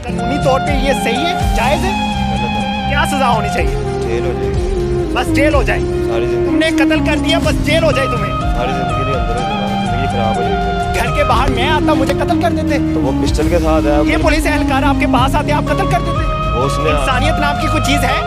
कानूनी तौर पे ये सही है, जायज है? गलत है। क्या सजा होनी चाहिए? जेल हो जाएगी बस जेल हो जाए। सारी जिंदगी। तुमने कत्ल कर दिया, बस जेल हो जाए तुम्हें। सारी जिंदगी के अंदर हो जाऊंगा, जिंदगी खराब हो जाएगी। घर के बाहर मैं आता, मुझे कत्ल कर देते। तो वो पिस्टल के साथ है। ये पुलिस एहलकार आपके पास आते, आप कत्ल कर देते। वो उसने इंसानियत नाम की कुछ चीज है?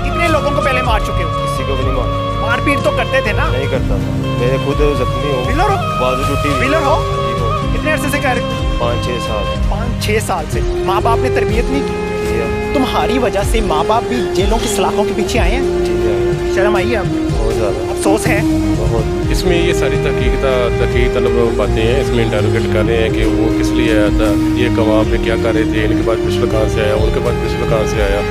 कितने लोगों को पहले मार चुके हो? किसी को भी नहीं मारा। मारपीट तो करते थे ना? नहीं करता था, मैं खुद जख्मी हूँ। बिलर हो? बाजू टूटी हुई। बिलर हो? जी हो। कितने अरसे से कर? 5-6 साल 5-6 साल से। माँ बाप ने तरबियत नहीं की? किया। तुम्हारी वजह से माँ बाप भी जेलों की सलाखों के पीछे आए हैं। ठीक है, शर्म आई है अब? बहुत ज़्यादा, अफसोस है? बहुत। इसमें ये सारी तहकीक तलब बातें हैं। इसमें इंटरोगेट कर रहे हैं कि वो किस लिए आया था, ये वहाँ पे क्या कर रहे थे, इनके बाद पिछले कहाँ से आया, उनके बाद पिछले कहाँ से आया।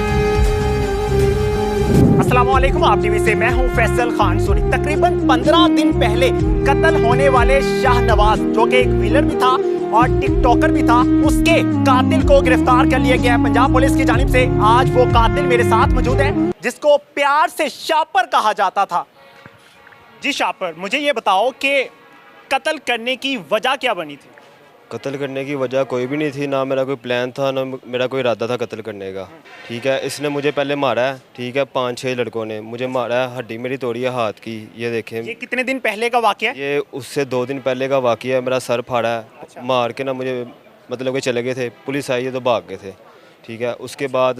अस्सलामुअलैकुम, आप टीवी से मैं हूं फैसल खान सूरी। तकरीबन 15 दिन पहले कत्ल होने वाले शाहनवाज, जो कि एक व्हीलर भी था और टिकटॉकर भी था, उसके कातिल को गिरफ्तार कर लिया गया है पंजाब पुलिस की जानिब से। आज वो कातिल मेरे साथ मौजूद है, जिसको प्यार से शापर कहा जाता था। जी शापर, मुझे ये बताओ कि कत्ल करने की वजह क्या बनी थी? कत्ल करने की वजह कोई भी नहीं थी, ना मेरा कोई प्लान था, ना मेरा कोई इरादा था कत्ल करने का। ठीक है, इसने मुझे पहले मारा है। ठीक है, 5-6 लड़कों ने मुझे मारा है, हड्डी मेरी तोड़ी है हाथ की। ये देखें, ये कितने दिन पहले का वाकया है? ये उससे 2 दिन पहले का वाकया है। मेरा सर फाड़ा है। अच्छा। मार के ना मुझे, मतलब कि चले गए थे, पुलिस आई है तो भाग गए थे। ठीक है, उसके बाद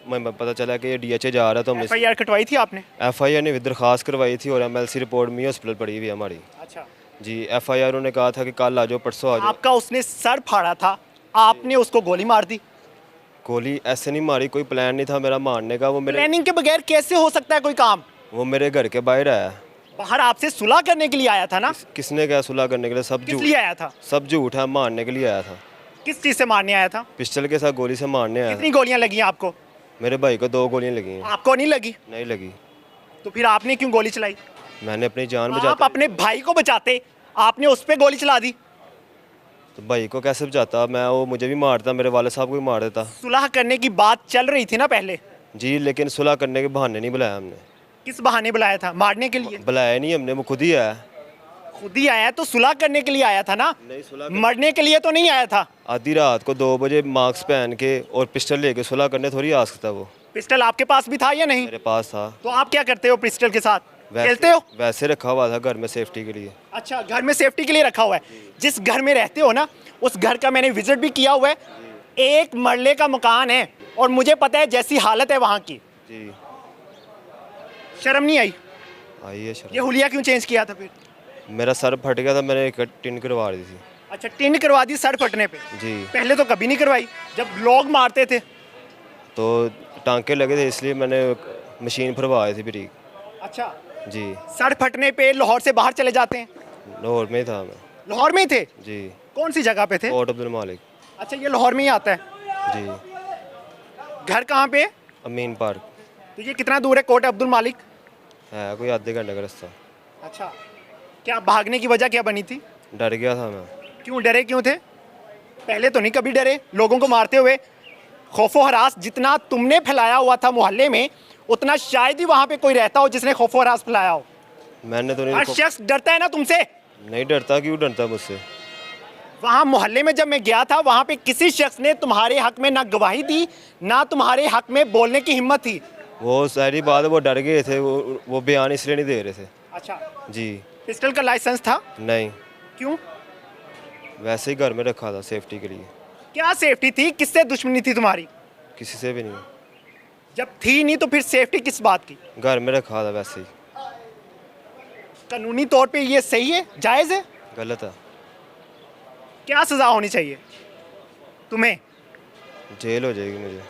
मैं पता चला कि ये DHA जा रहा था। तो FIR कटवाई थी आपने? FIR ने दरखास्त करवाई थी और MLC रिपोर्ट में हॉस्पिटल पड़ी हुई है हमारी। अच्छा जी, FIR उन्होंने कहा था कि कल आ जाओ, परसों आ जाओ। आपका उसने सर फाड़ा था, आपने उसको गोली मार दी? गोली ऐसे नहीं मारी, कोई प्लान नहीं था मेरा मारने का। वो मेरे प्लानिंग के बगैर कैसे हो सकता है कोई काम? वो मेरे घर के बाहर आया। बाहर आपसे सुलह करने के लिए आया था ना? किसने क्या सुलह करने के लिए? सब किस झूठ, लिए आया था? सब झूठ है। मारने के लिए आया था, किस चीज से मारने आया था? पिस्टल के साथ गोली से मारने आया कितनी था। गोलियां लगी आपको? मेरे भाई को 2 गोलियां लगी हैं। आपको नहीं लगी? नहीं लगी। तो फिर आपने क्यों गोली चलाई? मैंने अपनी जान आप बचाता, अपने भाई को बचाते, आपने उस पे गोली चला दी। तो भाई को कैसे बचाता मैं? वो मुझे भी मारता, मेरे वाले साहब को भी मार देता। सुलह करने की बात चल रही थी ना पहले? जी, लेकिन सुलह करने के बहाने नहीं बुलाया हमने। किस बहाने बुलाया था? मारने के लिए? बुलाया नहीं हमने, वो खुद ही आया। खुद ही आया तो सुलह करने के लिए आया था ना? नहीं, सुलह मरने के लिए तो नहीं आया था। आधी रात को 2 बजे मास्क पहन के और पिस्टल लेके सुलह करने थोड़ी आ सकता वो। पिस्टल आपके पास भी था या नहीं? मेरे पास था। तो आप क्या करते हो पिस्टल के साथ? खेलते हो? वैसे रखा हुआ था घर में सेफ्टी के लिए। अच्छा, घर में सेफ्टी के लिए रखा हुआ है। जिस घर में रहते हो ना, उस घर का मैंने विजिट भी किया हुआ है। 1 मरले का मकान है और मुझे पता है जैसी हालत है वहाँ की। जी, शर्म नहीं आई? आई है शर्म। ये हुलिया क्यों चेंज किया था फिर? मेरा सर फट गया था, मैंने एक टिन करवा दी थी। अच्छा, टिन करवा दी सर फटने पे? जी, पहले तो कभी नहीं करवाई जब लोग मारते थे। तो टांके लगे थे इसलिए मैंने मशीन भरवाई थी ब्रीक। अच्छा, जी, सर फटने पे लाहौर से बाहर चले जाते हैं? लाहौर में ही था मैं। लाहौर में ही थे? जी, कौन सी जगह पे थे? कोट अब्दुल मालिक। अच्छा, ये लाहौर में ही आता है। जी, घर कहाँ पे है? अमीन पार्क तो ये कितना दूर है कोट अब्दुल मालिक? है, कोई आधे घंटे का रास्ता। अच्छा, क्या भागने की वजह क्या बनी थी? डर गया था मैं। क्यों डरे, क्यों थे? पहले तो नहीं कभी डरे लोगों को मारते हुए? खौफो हरास जितना तुमने फैलाया हुआ था मोहल्ले में, उतना शायद ही वहाँ पे कोई रहता हो जिसने खौफो हरास फैलाया हो। मैंने तो हर नहीं शख्स डरता है ना तुमसे। नहीं डरता, क्यों डरता मुझसे? वहाँ मोहल्ले में जब मैं गया था, वहाँ पे किसी शख्स ने तुम्हारे हक में ना गवाही दी, ना तुम्हारे हक में बोलने की हिम्मत थी। वो सारी बात, वो डर गए थे, वो बयान इसलिए नहीं दे रहे थे। अच्छा, जी, पिस्टल का लाइसेंस था? नहीं, क्यों? वैसे ही घर में रखा था सेफ्टी के लिए। क्या सेफ्टी थी? किससे दुश्मनी थी तुम्हारी? किसी से भी नहीं, जब थी नहीं तो फिर सेफ्टी किस बात की? घर में रखा था वैसे ही। कानूनी तौर पे ये सही है, जायज़ है? गलत है। क्या सजा होनी चाहिए तुम्हें? जेल हो जाएगी मुझे,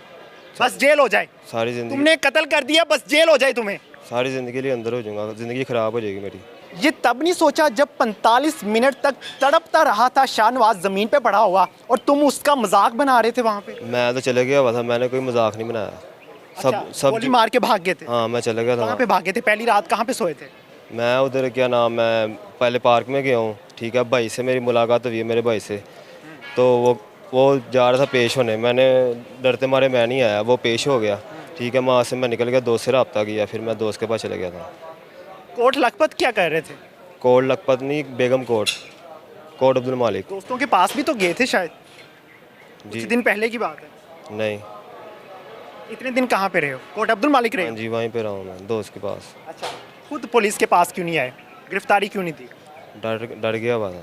बस जेल हो जाए। सारी जिंदगी। तुमने कत्ल कर दिया, बस जेल हो जाए तुम्हें। सारी ज़िंदगी के लिए अंदर हो जाऊंगा, ज़िंदगी ख़राब हो जाएगी मेरी। ये तब नहीं सोचा जब 45 मिनट तक तड़पता रहा था शाहनवाज ज़मीन पे पड़ा हुआ और तुम उसका मजाक बना रहे थे वहाँ पे? मैं तो चले गया हुआ था, मैंने कोई मजाक नहीं बनाया। अच्छा, गोली मार के भाग गए थे? हाँ, मैं चले गया था कहाँ वहाँ। पे भागे थे? पहली रात कहाँ पे सोए थे? मैं उधर क्या नाम, मैं पहले पार्क में गया हूँ। ठीक है, भाई से मेरी मुलाकात हुई है, मेरे भाई से। तो वो जा रहा था पेश होने, मैंने डरते मारे मैं नहीं आया, वो पेश हो गया। ठीक है, वहाँ से मैं निकल गया, दोस्त से रब्ता किया, फिर मैं दोस्त के पास चले गया था। कोट लखपत क्या कर रहे थे? कोट लखपत नहीं, बेगम कोट, कोट अब्दुल मालिक। दोस्तों के पास भी तो गए थे शायद? कुछ दिन पहले की बात है। नहीं। इतने दिन कहाँ पे रहे हो? कोट अब्दुल मालिक रहे हाँ हो? जी, वहीं पे रहा हूँ मैं, दोस्त के पास। अच्छा, खुद पुलिस के पास क्यों नहीं आए? गिरफ्तारी क्यों नहीं दी? डर गया हुआ था।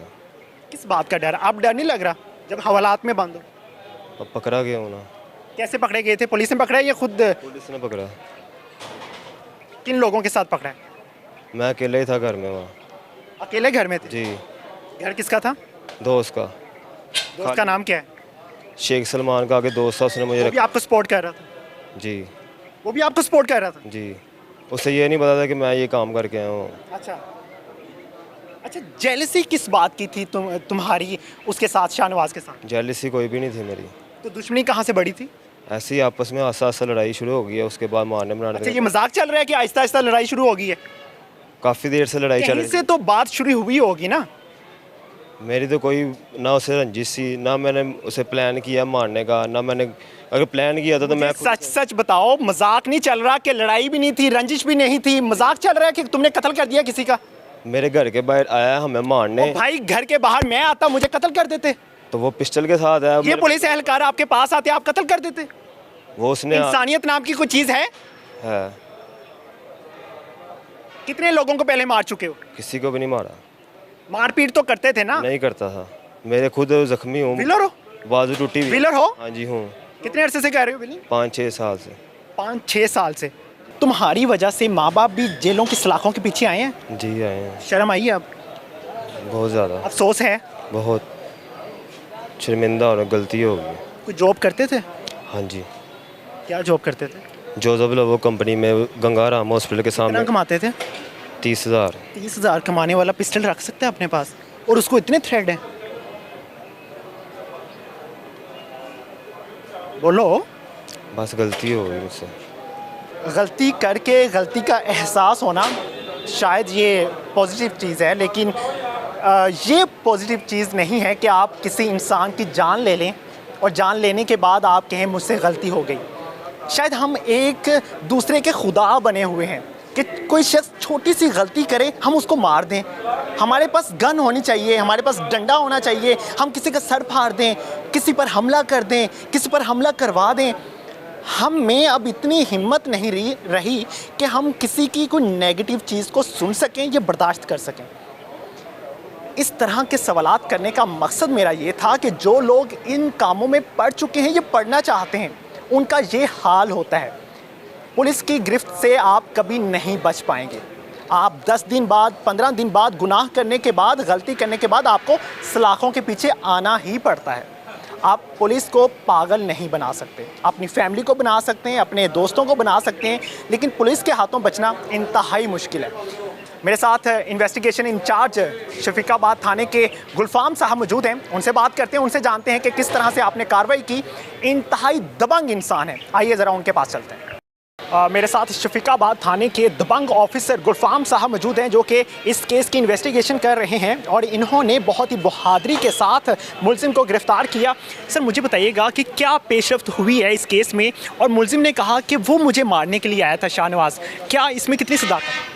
किस बात का डर? आप डर नहीं लग रहा जब हवालात में बंद हो? अब पकड़ा गया हूँ ना। कैसे पकड़े गए थे? पुलिस ने पकड़ा या खुद? पुलिस ने पकड़ा। किन लोगों के साथ पकड़ा है? मैं अकेले ही था घर में वहाँ। अकेले घर में थे? जी। घर किसका था? दोस्त का। दोस्त का नाम क्या है? शेख सलमान का आगे दोस्त था, उसने मुझे वो भी आपको सपोर्ट कर रहा था? जी। वो भी आपको सपोर्ट कर रहा था? जी। उसे ये नहीं पता था कि मैं ये काम करके आया हूँ। अच्छा अच्छा, जेलसी किस बात की थी तुम्हारी उसके साथ, शाहनवाज के साथ? जेलसी कोई भी नहीं थी मेरी। तो दुश्मनी कहाँ से बढ़ी थी? ऐसे ही आपस में आस्ता आस्ता लड़ाई शुरू हो गई है, उसके बाद मारने बनाने अच्छा, ये मजाक चल रहा है कि आहिस्ता आहिस्ता लड़ाई शुरू हो गई है? काफ़ी देर से लड़ाई चल कहीं रही से तो बात शुरू हुई होगी ना? मेरी तो कोई ना उसे रंजिश थी, ना मैंने उसे प्लान किया मारने का, ना मैंने अगर प्लान किया था तो मैं सच सच बताओ, मजाक नहीं चल रहा कि लड़ाई भी नहीं थी, रंजिश भी नहीं थी, मजाक चल रहा है कि तुमने कत्ल कर दिया किसी का? मेरे घर के बाहर आया हमें मारने। भाई, घर के बाहर मैं आता मुझे कत्ल कर देते? तो वो पिस्टल के साथ आया। ये पुलिस एहलकार आपके पास आते आप कत्ल कर देते? वो उसने इंसानियत नाम की कोई चीज है? कितने लोगों को पहले मार चुके हो? किसी को भी नहीं मारा। मारपीट तो करते थे ना? नहीं करता था। मेरे खुद जख्मी हूँ। व्हीलर हो? बाजू टूटी हुई। व्हीलर हो? हाँ जी हूँ। कितने अरसे से कह रहे हो व्हीलर? 5-6 साल से। 5-6 साल से? तुम्हारी वजह से माँ बाप भी जेलों की सलाखों के पीछे आए हैं? जी आए हैं। शर्म आई है अब? बहुत ज़्यादा। अफसोस है? बहुत शर्मिंदा और गलती हो गई। कोई जॉब करते थे? हाँ जी। क्या जॉब करते थे? जोजब वो कंपनी में गंगाराम हॉस्पिटल के कितना सामने। कमाते थे? 30,000। 30,000 कमाने वाला पिस्टल रख सकता है अपने पास और उसको इतने थ्रेड हैं? बोलो। बस गलती हो गई मुझसे। गलती करके गलती का एहसास होना शायद ये पॉजिटिव चीज़ है, लेकिन ये पॉजिटिव चीज़ नहीं है कि आप किसी इंसान की जान ले लें और जान लेने के बाद आप कहें मुझसे गलती हो गई। शायद हम एक दूसरे के खुदा बने हुए हैं कि कोई शख्स छोटी सी गलती करे हम उसको मार दें। हमारे पास गन होनी चाहिए, हमारे पास डंडा होना चाहिए, हम किसी का सर फाड़ दें, किसी पर हमला कर दें, किसी पर हमला करवा दें। हम में अब इतनी हिम्मत नहीं रही कि हम किसी की कोई नेगेटिव चीज़ को सुन सकें या बर्दाश्त कर सकें। इस तरह के सवालात करने का मकसद मेरा ये था कि जो लोग इन कामों में पड़ चुके हैं, ये पढ़ना चाहते हैं, उनका ये हाल होता है। पुलिस की गिरफ्त से आप कभी नहीं बच पाएंगे। आप 10 दिन बाद, 15 दिन बाद, गुनाह करने के बाद, गलती करने के बाद आपको सलाखों के पीछे आना ही पड़ता है। आप पुलिस को पागल नहीं बना सकते, अपनी फैमिली को बना सकते हैं, अपने दोस्तों को बना सकते हैं, लेकिन पुलिस के हाथों बचना इंतहाई मुश्किल है। मेरे साथ इन्वेस्टिगेशन इंचार्ज शफीकाबाद थाने के गुलफाम साहब मौजूद हैं, उनसे बात करते हैं, उनसे जानते हैं कि किस तरह से आपने कार्रवाई की। इंतहाई दबंग इंसान है, आइए ज़रा उनके पास चलते हैं। मेरे साथ शफीकाबाद थाने के दबंग ऑफिसर गुलफाम साहब मौजूद हैं, जो कि इस केस की इन्वेस्टिगेशन कर रहे हैं और इन्होंने बहुत ही बहादुरी के साथ मुलजिम को गिरफ्तार किया। सर, मुझे बताइएगा कि क्या पेशरफ्त हुई है इस केस में, और मुलजिम ने कहा कि वो मुझे मारने के लिए आया था शाहनवाज, क्या इसमें कितनी सदाकत?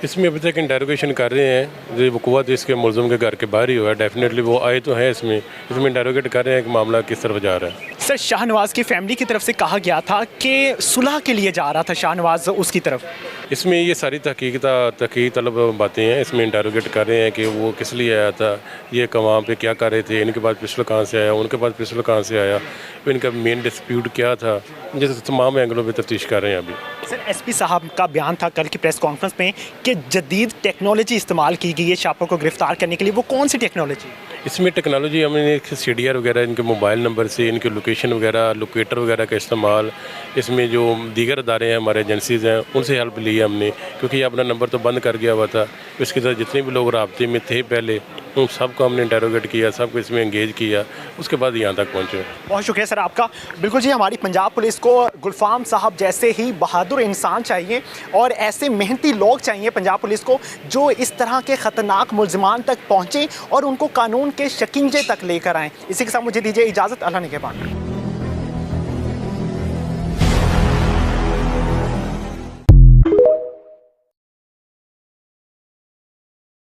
इसमें अभी तक इंटेरोगेशन कर रहे हैं। जो वकूआ तो इसके मुलज़िम के घर के बाहर ही हुआ है। डेफिनेटली वो आए तो हैं, इसमें इंटेरोगेट कर रहे हैं कि मामला किस तरफ जा रहा है। सर, शाहनवाज की फैमिली की तरफ से कहा गया था कि सुलह के लिए जा रहा था शाहनवाज उसकी तरफ। इसमें ये सारी तहकीक तलब बातें हैं। इसमें इंटेरोगेट कर रहे हैं कि वो किस लिए आया था, ये वहाँ पे क्या कर रहे थे, इनके पास पिस्टल कहाँ से आया, उनके पास पिस्टल कहाँ से आया, इनका मेन डिस्प्यूट क्या था, जैसे तमाम एंगलों पे तफ्तीश कर रहे हैं अभी। सर, एसपी साहब का बयान था कल की प्रेस कॉन्फ्रेंस में कि जदीद टेक्नोलॉजी इस्तेमाल की गई है शापर को गिरफ्तार करने के लिए। वो कौन सी टेक्नोलॉजी? इसमें टेक्नोलॉजी हमने CDR वगैरह, इनके मोबाइल नंबर से इनके लोकेशन वगैरह, लोकेटर वगैरह का इस्तेमाल, इसमें जो दीगर अदारे हैं हमारे एजेंसीज़ हैं उनसे हेल्प ली है हमने, क्योंकि ये अपना नंबर तो बंद कर गया हुआ था। इसके साथ जितने भी लोग राब्ते में थे पहले, उन सबको हमने इंटेरोगेट किया, सबको इसमें एंगेज किया, उसके बाद यहाँ तक पहुँचे। बहुत शुक्रिया सर आपका। बिल्कुल जी, हमारी पंजाब पुलिस को गुलफाम साहब जैसे ही बहादुर इंसान चाहिए और ऐसे मेहनती लोग चाहिए पंजाब पुलिस को, जो इस तरह के ख़तरनाक मुलजिमान तक पहुँचें और उनको कानून के शिकंजे तक लेकर आएँ। इसी के साथ मुझे दीजिए इजाज़त। अल्लाह निगहबान।